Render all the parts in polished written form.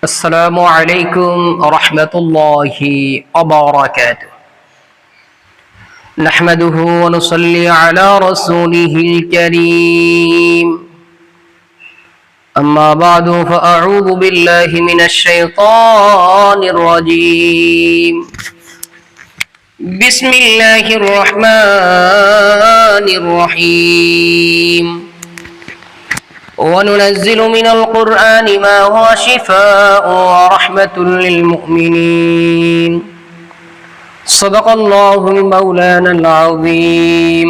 السلام عليكم ورحمة الله وبركاته. نحمده ونصلي على رسوله الكريم. أما بعد فأعوذ بالله من الشيطان الرجيم. بسم الله الرحمن الرحيم. وننزل من القرآن ما هو شفاء ورحمة للمؤمنين. صدق الله مولانا العظيم.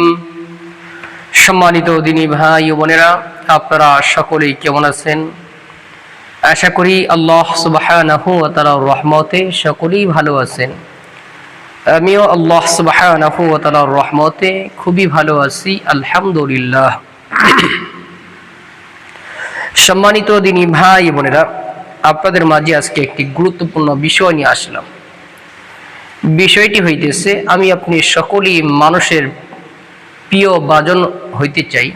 সম্মানিত দিনী ভাই ও বোনেরা, আপনারা সকলেই কেমন আছেন? আশা করি আল্লাহ সুবহানাহু ওয়া তাআলার রহমতে সকলেই ভালো আছেন। আমিও আল্লাহ সুবহানাহু ওয়া তাআলার রহমতে খুবই ভালো আছি, আলহামদুলিল্লাহ। সম্মানিত দিনী ভাই বোনেরা, আপনাদের মাঝে আজকে একটি গুরুত্বপূর্ণ বিষয় নিয়ে আসলাম। বিষয়টি হইতেছে, আমি আপনি সকলেই মানুষের প্রিয় ভাজন হইতে চাই,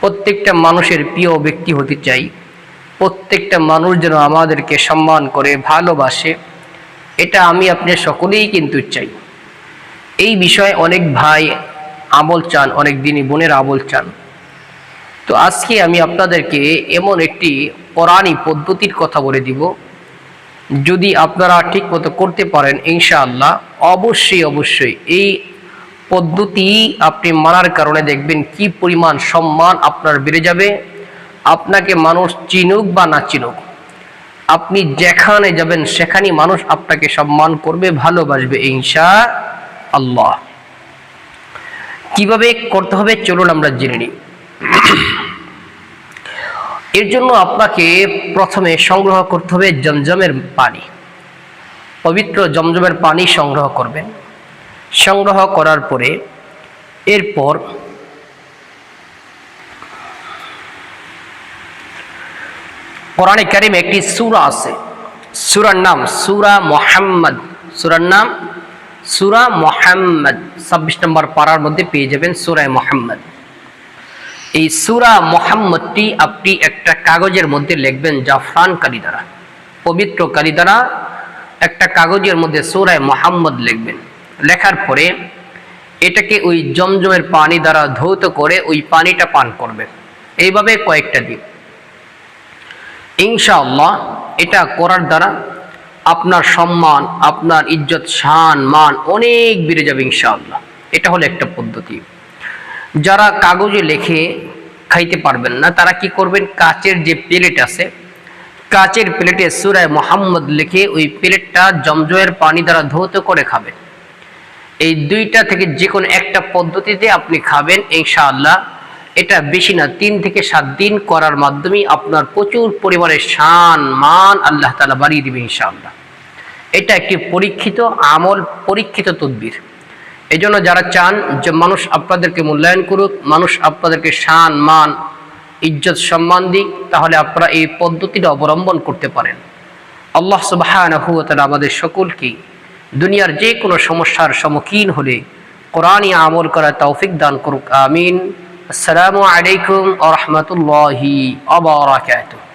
প্রত্যেকটা মানুষের প্রিয় ব্যক্তি হতে চাই, প্রত্যেকটা মানুষ যেন আমাদেরকে সম্মান করে, ভালোবাসে, এটা আমি আপনি সকলেই কিন্তু চাই। এই বিষয়ে অনেক ভাই আমল চান, অনেক দিনী বোনের আমল চান। তো আজকে আমি আপনাদেরকে এমন একটি কোরআনী পদ্ধতির কথা বলে দিব, যদি আপনারা ঠিক মতো করতে পারেন ইনশাআল্লাহ অবশ্যই এই পদ্ধতি আপনি মানার কারণে দেখবেন কি পরিমাণ সম্মান আপনার বেড়ে যাবে। আপনাকে মানুষ চিনুক বা না চিনুক, আপনি যেখানে যাবেন সেখানেই মানুষ আপনাকে সম্মান করবে, ভালোবাসবে ইনশাআল্লাহ। কিভাবে করতে হবে চলুন আমরা জেনে নিই। এর জন্য আপনাকে প্রথমে সংগ্রহ করতে হবে জমজমের পানি, পবিত্র জমজমের পানি সংগ্রহ করবেন। সংগ্রহ করার পরে এরপর কোরআনে কারিমে একটি সূরা আছে, সূরার নাম সূরা মুহাম্মদ। সূরার নাম সূরা মুহাম্মদ, 26 নম্বর পারার মধ্যে পেয়ে যাবেন সূরা মুহাম্মদ। এই সূরা মুহাম্মদটি আপনি একটা কাগজের মধ্যে লিখবেন জাফরান কালি দ্বারা, পবিত্র কালি দ্বারা একটা কাগজের মধ্যে সূরা মুহাম্মদ লিখবেন। লেখার পরে এটাকে ওই জমজমের পানি দ্বারা ধৌত করে ওই পানিটা পান করবেন, এইভাবে কয়েকটা দিন। ইনশাআল্লাহ এটা করার দ্বারা আপনার সম্মান, আপনার ইজ্জত, শান, মান অনেক বেড়ে যাবে ইনশাআল্লাহ। এটা হলো একটা পদ্ধতি। যারা কাগজে লিখে খাইতে পারবেন না, তারা কি করবেন, কাচের যে প্লেট আছে, কাচের প্লেটে সূরা মুহাম্মদ লিখে ওই প্লেটটা জমজমের পানি দ্বারা ধৌত করে খাবেন। এই দুইটা থেকে যে কোনো একটা পদ্ধতিতে আপনি খাবেন ইনশাআল্লাহ। এটা বেশি না, 3 থেকে 7 দিন করার মাধ্যমে আপনার প্রচুর পরিমাণে শান, মান আল্লাহ তাআলা বাড়িয়ে দিবেন ইনশাআল্লাহ। এটা একটি পরীক্ষিত আমল, পরীক্ষিত তদবির। এই জন্য যারা চান যে মানুষ আপনাদেরকে মূল্যায়ন করুক, মানুষ আপনাদেরকে শান, মান, ইজ্জত, সম্মান দিক, তাহলে আপনারা এই পদ্ধতিটা অবলম্বন করতে পারেন। আল্লাহ সুবহানাহু ওয়া তাআলা আমাদের সকলকে দুনিয়ার যে কোনো সমস্যার সম্মুখীন হলে কোরআনী আমল করার তৌফিক দান করুক, আমিন। আসসালামু আলাইকুম ওয়া রাহমাতুল্লাহি ওয়া বারাকাতুহু।